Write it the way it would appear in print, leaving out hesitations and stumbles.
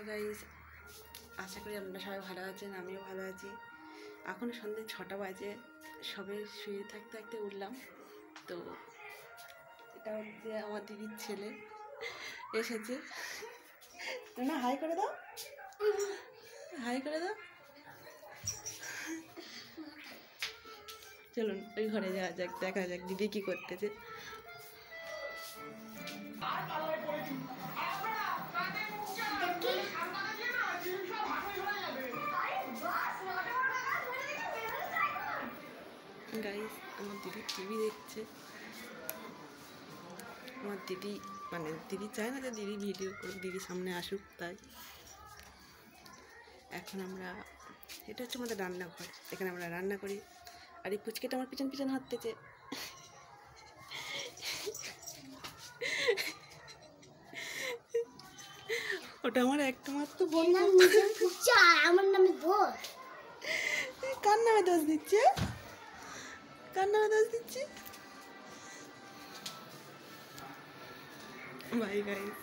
Guys, আশা করি আপনারা সবাই ভালো আছেন, আমিও ভালো আছি। এখন সন্ধ্যে 6টা বাজে, সবে শুয়ে থাকতে থাকতে উঠলাম। তো এটা হচ্ছে আমার দিদির ছেলে এসেছে। না, হাই করে দাও, হাই করে দাও। চলুন ওই ঘরে যাওয়া যাক, দেখা যাক দিদি কি করতেছে। গাইস, আমার দিদি টিভি দেখছে। আমার দিদি দিদি চায় না যে দিদি ভিডিও করুক, দিদির সামনে আসুক, তাই এখন আমরা, এটা হচ্ছে আমাদের রান্নাঘর, এখানে আমরা রান্না করি। আর এই পুচকেটা আমার পিছন পিছন হাঁটতেছে। ওটা আমার একটা মাত্র বোন। আমার নামে দোষ। কার নামে দোষ দিচ্ছে? কার নামে দোষ দিচ্ছে? Bye guys.